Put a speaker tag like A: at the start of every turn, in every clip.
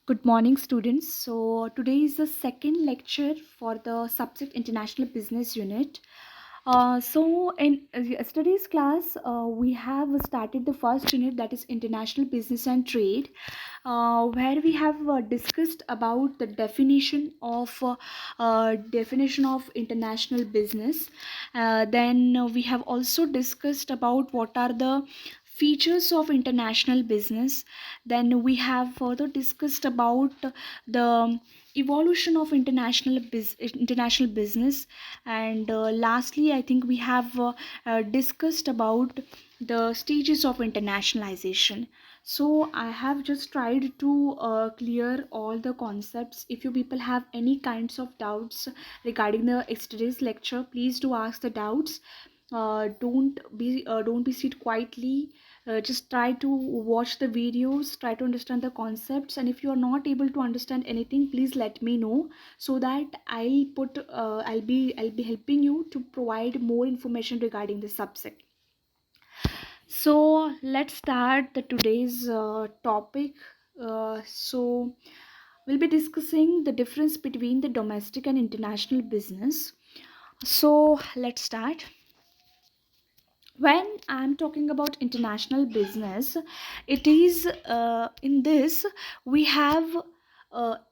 A: Good morning, students. So, today is the second lecture for the subject International Business Unit. In yesterday's class, we have started the first unit, that is International Business and Trade, where we have discussed about the definition of international business. Then we have also discussed about what are the features of international business. Then we have further discussed about the evolution of international business, and lastly I think we have discussed about the stages of internationalization. So I have just tried to clear all the concepts. If you people have any kinds of doubts regarding the yesterday's lecture, please do ask the doubts. Don't be sit quietly. Just try to watch the videos, try to understand the concepts, and if you are not able to understand anything, please let me know, so that I'll be helping you to provide more information regarding the subject. So let's start the today's topic. So we'll be discussing the difference between the domestic and international business. So let's start. When I'm talking about international business, it is in this we have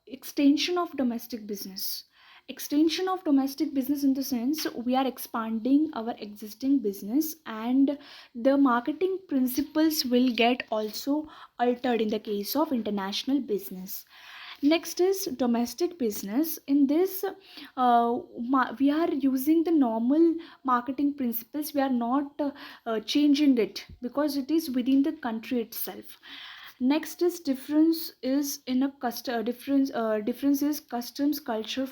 A: extension of domestic business. Extension of domestic business in the sense we are expanding our existing business, and the marketing principles will get also altered in the case of international business. Next is domestic business. In this, we are using the normal marketing principles. We are not changing it because it is within the country itself. Next is difference is in a difference is customs, cultural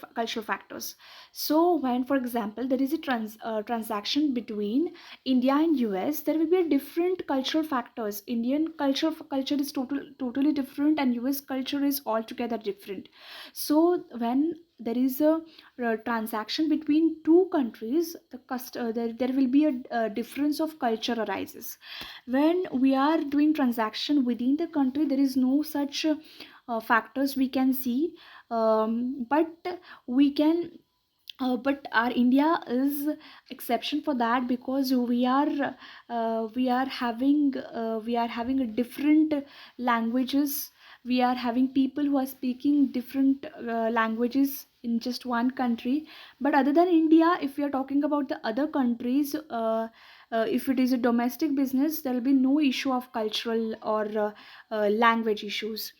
A: factors. So when, for example, there is a transaction between India and US, there will be a different cultural factors. Indian culture is totally different, and US culture is altogether different. So when there is a transaction between two countries, there will be a difference of culture arises. When we are doing transaction within the country, there is no such factors we can see, but we can but our India is exception for that, because we are having a different languages. We are having people who are speaking different languages in just one country. But other than India, if we are talking about the other countries, if it is a domestic business, there will be no issue of cultural or language issues.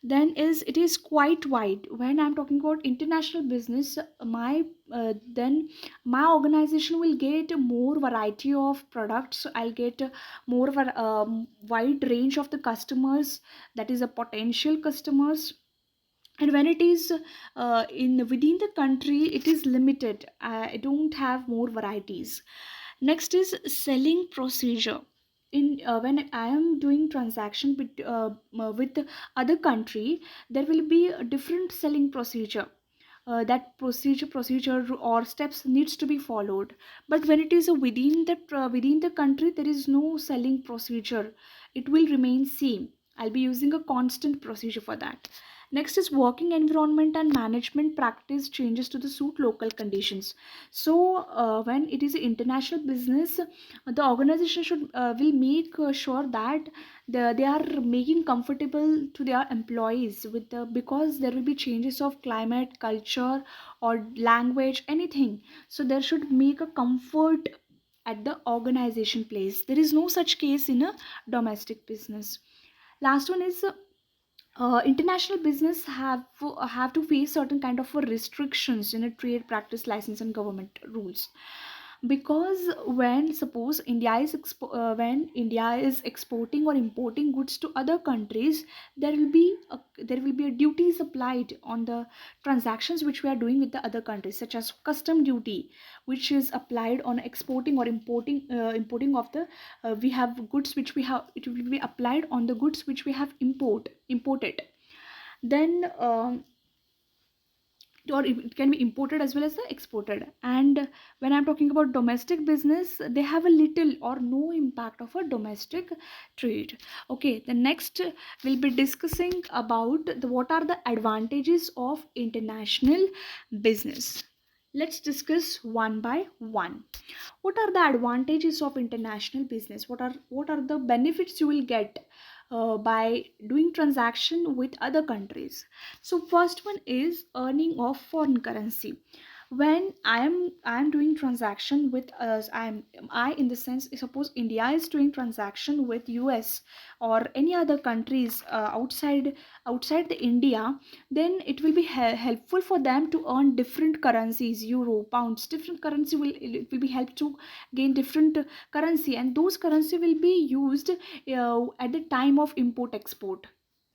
A: Then is it is quite wide. When I'm talking about international business, my then my organization will get more variety of products. I'll get wide range of the customers, that is a potential customers. And when it is in within the country, it is limited. I don't have more varieties. Next is selling procedure. In when I am doing transaction with the other country, there will be a different selling procedure. That procedure or steps needs to be followed. But when it is within the country, there is no selling procedure. It will remain same. I'll be using a constant procedure for that. Next is working environment and management practice changes to the suit local conditions. So when it is international business, the organization should will make sure that they are making comfortable to their employees with the, because there will be changes of climate, culture, or language, anything. So there should make a comfort at the organization place. There is no such case in a domestic business. Last one is international business have to face certain kind of restrictions in a trade practice, license, and government rules. Because when India is exporting or importing goods to other countries, there will be a duties applied on the transactions which we are doing with the other countries, such as custom duty, which is applied on exporting or importing of the we have goods which we have, it will be applied on the goods which we have imported. Then or it can be imported as well as the exported. And when I'm talking about domestic business, they have a little or no impact of a domestic trade. Okay, the next we'll be discussing about what are the advantages of international business. Let's discuss one by one. What are the advantages of international business? What are the benefits you will get by doing transaction with other countries? So first one is earning of foreign currency. When I am doing transaction with us, I in the sense, suppose India is doing transaction with US or any other countries outside the India, then it will be helpful for them to earn different currencies, euro, pounds, different currency will, it will be help to gain different currency, and those currency will be used at the time of import export,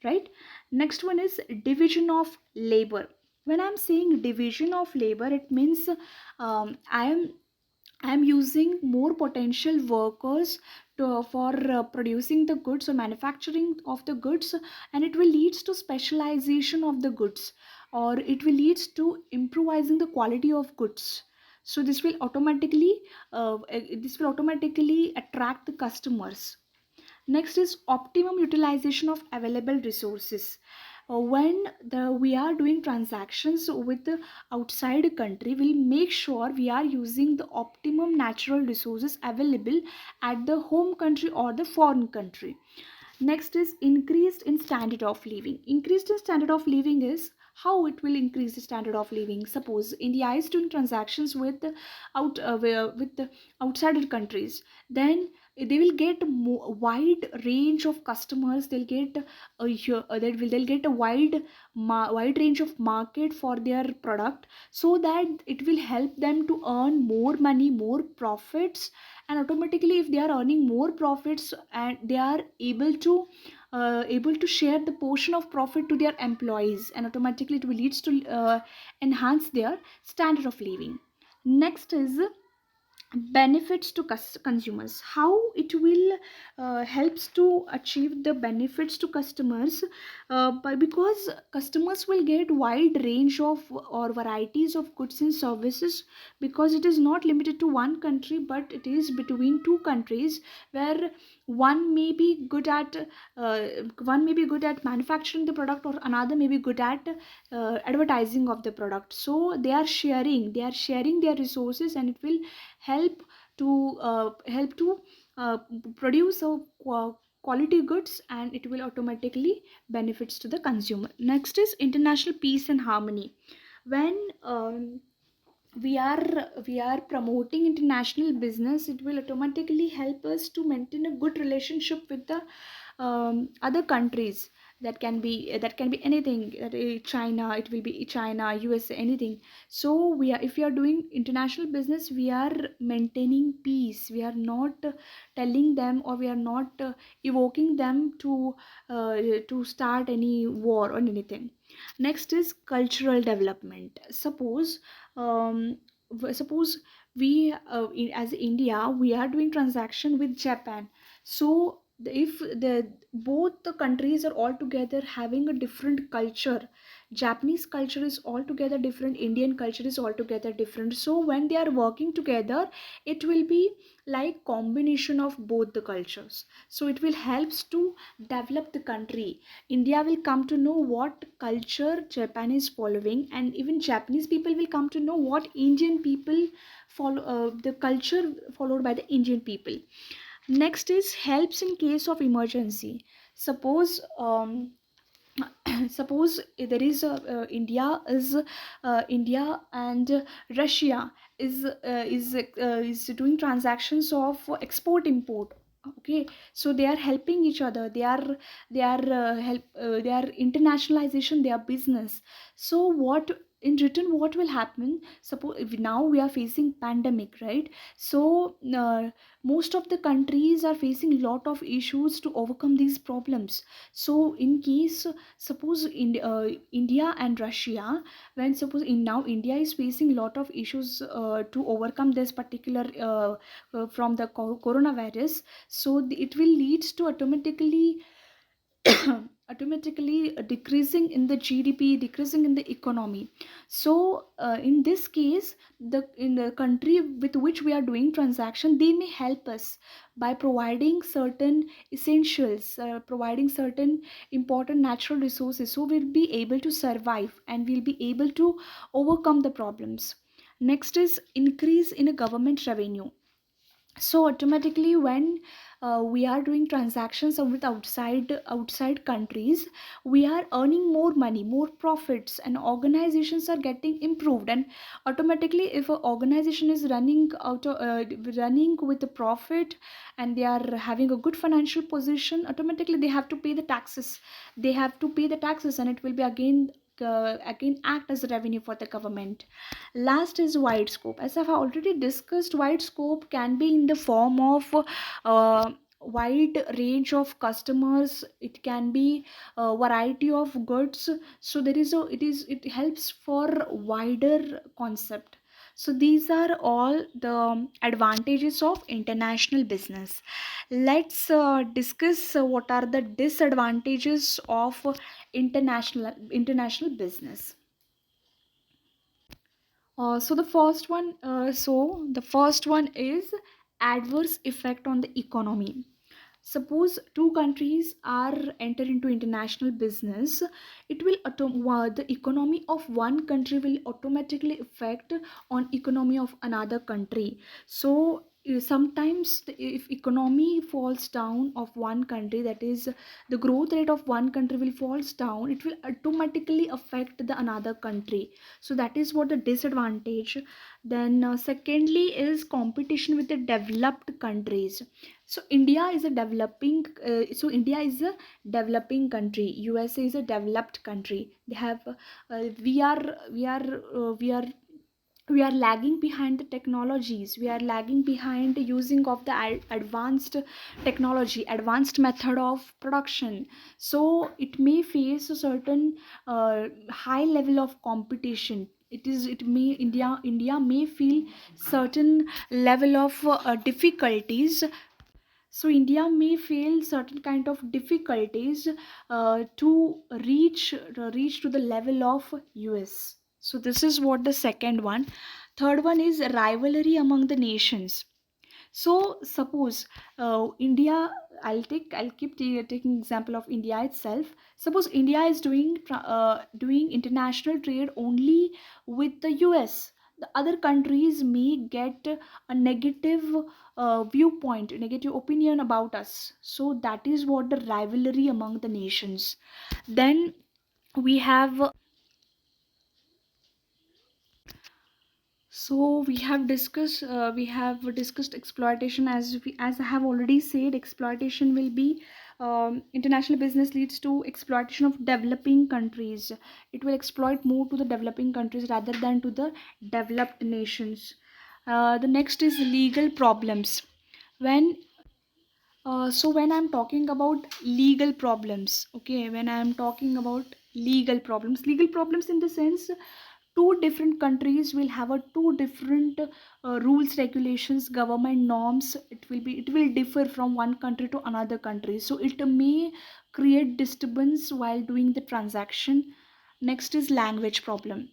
A: right? Next one is division of labor. When I'm saying division of labor, it means I am using more potential workers for producing the goods or manufacturing of the goods, and it will leads to specialization of the goods, or it will leads to improvising the quality of goods. So this will automatically attract the customers. Next is optimum utilization of available resources. When we are doing transactions with the outside country, we'll make sure we are using the optimum natural resources available at the home country or the foreign country. Next is increased in standard of living. Increased in standard of living is how it will increase the standard of living. Suppose India is doing transactions with with the outside countries, then they will get wide range of customers. They'll get they'll get a wide range of market for their product, so that it will help them to earn more money, more profits. And automatically, if they are earning more profits, and they are able to share the portion of profit to their employees, and automatically it will leads to enhance their standard of living. Next is benefits to consumers. How it will helps to achieve the benefits to customers, because customers will get wide range of or varieties of goods and services, because it is not limited to one country, but it is between two countries, where one may be good at uh, one may be good at manufacturing the product, or another may be good at advertising of the product. So they are sharing their resources, and it will help help to produce a quality goods, and it will automatically benefits to the consumer. Next is international peace and harmony. When we are promoting international business, it will automatically help us to maintain a good relationship with the other countries. That can be anything. China, it will be China, USA, anything. So if we are doing international business, we are maintaining peace. We are not telling them, or we are not evoking them to start any war or anything. Next is cultural development. Suppose as India, we are doing transaction with Japan. So if the both the countries are altogether having a different culture, Japanese culture is altogether different, Indian culture is altogether different. So when they are working together, it will be like combination of both the cultures. So it will helps to develop the country. India will come to know what culture Japan is following, and even Japanese people will come to know what Indian people follow, the culture followed by the Indian people. Next is helps in case of emergency. Suppose suppose there is a India and Russia is doing transactions of export import. Okay, so they are helping each other. They are internationalization their business. So what in return, what will happen? Suppose if now we are facing pandemic, right? So most of the countries are facing lot of issues to overcome these problems. So in case, suppose India and Russia, when suppose in now India is facing lot of issues to overcome this particular from the coronavirus. So it will leads to automatically automatically decreasing in the GDP, decreasing in the economy. So in this case, the in the country with which we are doing transaction, they may help us by providing certain essentials, providing certain important natural resources, so we'll be able to survive and we'll be able to overcome the problems. Next is increase in a government revenue. So automatically when we are doing transactions with outside countries, we are earning more money, more profits, and organizations are getting improved. And automatically if an organization is running with a profit, and they are having a good financial position, automatically they have to pay the taxes. They have to pay the taxes, and it will be again act as revenue for the government. Last is wide scope. As I've already discussed, wide scope can be in the form of wide range of customers. It can be a variety of goods. So there is a it helps for wider concept. So these are all the advantages of international business. Let's discuss what are the disadvantages of international business. The first one is adverse effect on the economy. Suppose two countries are enter into international business, it will the economy of one country will automatically affect on economy of another country. So sometimes if economy falls down of one country, that is the growth rate of one country will falls down, it will automatically affect the another country. So that is what the disadvantage. Then secondly is competition with the developed countries. So India is a developing country, USA is a developed country. They have we are we are lagging behind the technologies, we are lagging behind the using of the advanced technology, advanced method of production. So it may face a certain high level of competition. It may India may feel certain level of difficulties. So India may feel certain kind of difficulties to reach to the level of US. So this is what the second one. Third one is rivalry among the nations. So suppose India, I'll keep taking example of India itself. Suppose India is doing international trade only with the US. The other countries may get a negative viewpoint, negative opinion about us. So that is what the rivalry among the nations. Then we have we have discussed exploitation. As I have already said, exploitation will be international business leads to exploitation of developing countries. It will exploit more to the developing countries rather than to the developed nations. The next is legal problems. When so when I'm talking about legal problems, okay, when I'm talking about legal problems in the sense two different countries will have a two different rules, regulations, government norms. It will differ from one country to another country. So it may create disturbance while doing the transaction. Next is language problem.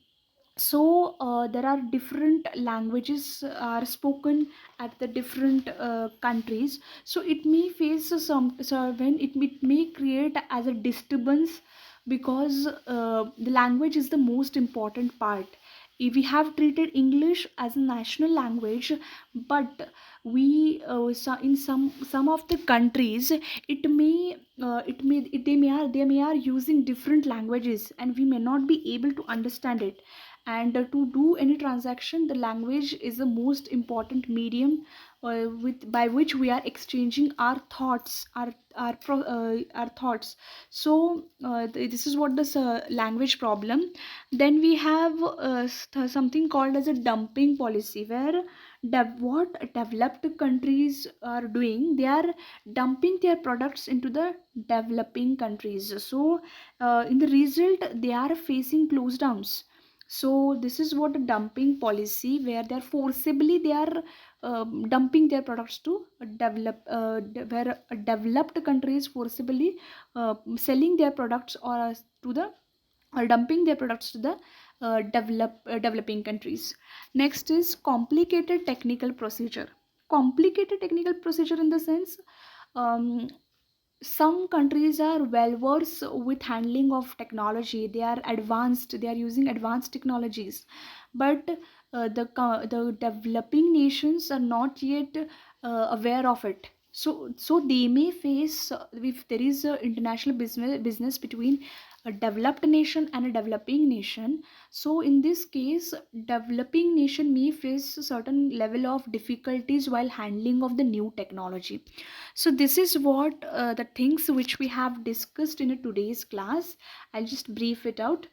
A: So there are different languages are spoken at the different countries. So it may face some, so when it may create as a disturbance, because the language is the most important part. If we have treated English as a national language, but we in some of the countries they may are using different languages, and we may not be able to understand it. And to do any transaction, the language is the most important medium with by which we are exchanging our thoughts, our thoughts. So this is what this language problem. Then we have something called as a dumping policy, where what developed countries are doing, they are dumping their products into the developing countries. So in the result, they are facing close downs. So this is what a dumping policy, where they are dumping their products to where a developed countries forcibly selling their products or to the or dumping their products to the developing countries. Next is complicated technical procedure. Complicated technical procedure in the sense, um, some countries are well versed with handling of technology, they are advanced, they are using advanced technologies, but the developing nations are not yet aware of it. So they may face, if there is a international business between a developed nation and a developing nation, so in this case developing nation may face a certain level of difficulties while handling of the new technology. So this is what the things which we have discussed in a today's class. I'll just brief it out.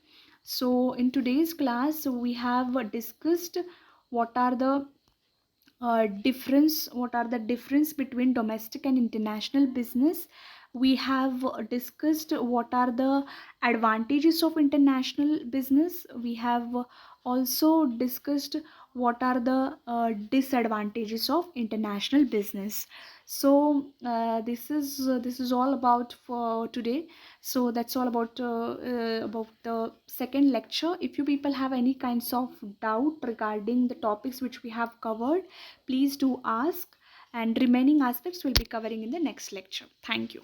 A: So in today's class we have discussed what are the what are the difference between domestic and international business. We have discussed what are the advantages of international business. We have also discussed what are the disadvantages of international business. So this is all about for today. So that's all about the second lecture. If you people have any kinds of doubt regarding the topics which we have covered, please do ask, and remaining aspects will be covering in the next lecture. Thank you.